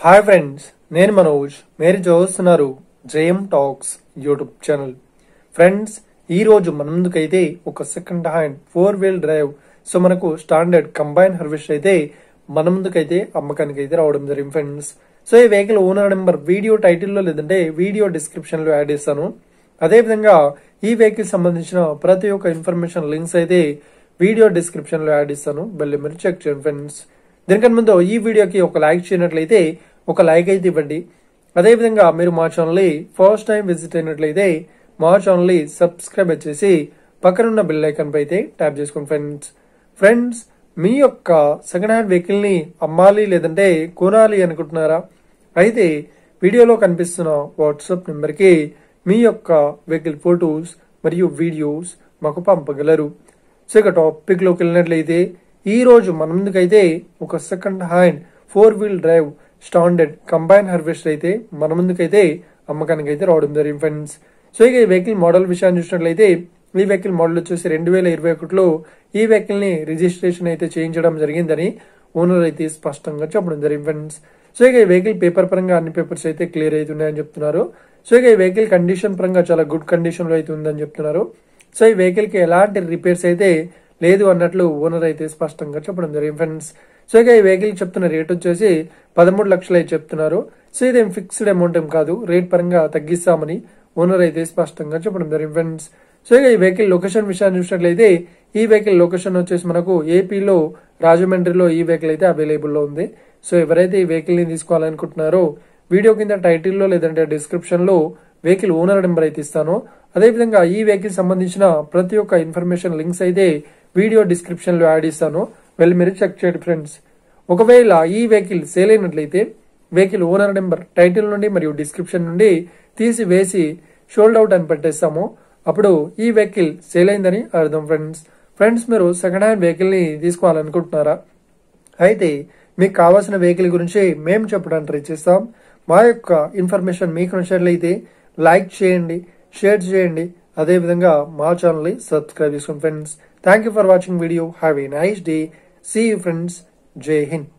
Hi friends, నేను మనోజ్. మీరు చూస్తున్నారు JM Talks YouTube channel. Friends, ఈ రోజు మన ముందుకైతే ఒక సెకండ్ హ్యాండ్ 4-wheel డ్రైవ్ మనకు స్టాండర్డ్ కంబైన్ హార్వెస్టర్ అయితే మన ముందుకైతే అమ్మకానికి అయితే రావడం జరిగింది ఫ్రెండ్స్. ఈ వెహికల్ ఓనర్ నెంబర్ వీడియో టైటిల్లో లేదంటే వీడియో డిస్క్రిప్షన్ లో యాడ్ చేస్తాను. అదే విధంగా ఈ వెహికల్ సంబంధించిన ప్రతి ఒక్క ఇన్ఫర్మేషన్ లింక్స్ అయితే వీడియో డిస్క్రిప్షన్ లో యాడ్ ఇస్తాను. వెళ్ళి మీరు చెక్ చేయండి ఫ్రెండ్స్. దీనికన్నా ముందు ఈ వీడియోకి ఒక లైక్ చేయనట్లయితే ఒక లైక్ అయితే ఇవ్వండి. అదేవిధంగా మీరు మా ఛానల్ని ఫస్ట్ టైం విజిట్ అయినట్లయితే మా ఛానల్ని సబ్స్క్రైబ్ చేసి పక్కనున్న బెల్ ఐకాన్ పై అయితే ట్యాప్ చేసుకోండి ఫ్రెండ్స్. మీ యొక్క సెకండ్ హ్యాండ్ వెహికల్ ని అమ్మాలి లేదంటే కొనాలి అనుకుంటున్నారా? అయితే వీడియోలో కనిపిస్తున్న వాట్సాప్ నెంబర్ కి మీ యొక్క వెహికల్ ఫొటోస్ మరియు వీడియోస్ మాకు పంపగలరు. ఇక టాపిక్ లోకి వెళ్ళినట్లయితే ఈ రోజు మన ముందుకైతే ఒక second hand 4-wheel drive standard combine harvester అయితే మన ముందుకైతే అమ్మకానికి అయితే రావడం జరిగింది ఫ్రెండ్స్. ఇక ఈ వెహికల్ మోడల్ విషయాన్ని చూసినట్లయితే ఈ వెహికల్ మోడల్ వచ్చేసి 2021లో ఈ వెహికల్ ని రిజిస్ట్రేషన్ అయితే చేయించడం జరిగిందని ఓనర్ అయితే స్పష్టంగా చెప్పడం జరిగింది ఫ్రెండ్స్. ఇక ఈ వెహికల్ పేపర్ పరంగా అన్ని పేపర్స్ అయితే క్లియర్ అవుతున్నాయని చెప్తున్నారు. ఇక ఈ వెహికల్ కండిషన్ పరంగా చాలా గుడ్ కండిషన్ లో అయితే ఉందని చెప్తున్నారు. ఈ వెహికల్ కి ఎలాంటి రిపేర్స్ అయితే లేదు అన్నట్లు ఓనర్ అయితే స్పష్టంగా చెప్పడం జరిగింది ఫ్రెండ్స్. ఇక ఈ వెహికల్ చెప్తున్న రేట్ వచ్చేసి 13 లక్షలు అయితే చెప్తున్నారు. ఇదేం ఫిక్స్డ్ అమౌంట్ ఏం కాదు, రేట్ పరంగా తగ్గిస్తామని ఓనర్ అయితే స్పష్టంగా చెప్పడం జరిగింది ఫ్రెండ్స్. ఇక ఈ వెహికల్ లొకేషన్ విషయాన్ని చూసినట్లయితే ఈ వెహికల్ లొకేషన్ వచ్చేసి మనకు ఏపీలో రాజమండ్రిలో ఈ వెహికల్ అయితే అవైలబుల్ లో ఉంది. ఎవరైతే ఈ వెహికల్ ని తీసుకోవాలనుకుంటున్నారో వీడియో కింద టైటిల్లో లేదంటే డిస్క్రిప్షన్ లో వెహికల్ ఓనర్ నెంబర్ అయితే ఇస్తాను. అదేవిధంగా ఈ వెహికల్ సంబంధించిన ప్రతి ఒక్క ఇన్ఫర్మేషన్ లింక్స్ అయితే వీడియో డిస్క్రిప్షన్ లో యాడ్ ఇస్తాను. వెళ్ళి మీరు చెక్ చేయండి ఫ్రెండ్స్. ఒకవేళ ఈ వెహికల్ సేల్ అయినట్లయితే వెహికల్ ఓనర్ నెంబర్ టైటిల్ నుండి మరియు డిస్క్రిప్షన్ నుండి తీసివేసి షోల్డ్ అవుట్ అని పెట్టేస్తాము. అప్పుడు ఈ వెహికల్ సేల్ అయిందని అర్థం ఫ్రెండ్స్. మీరు సెకండ్ హ్యాండ్ వెహికల్ ని తీసుకోవాలనుకుంటున్నారా? అయితే మీకు కావాల్సిన వెహికల్ గురించి మేము చెప్పడానికి ట్రై చేస్తాం. మా యొక్క ఇన్ఫర్మేషన్ మీకు నచ్చినట్లయితే లైక్ చేయండి, షేర్ చేయండి. అదేవిధంగా మా ఛానల్ ని సబ్స్క్రైబ్ చేసుకోండి friends. Thank you for watching video. Have a nice day. See you friends. జై హింద్.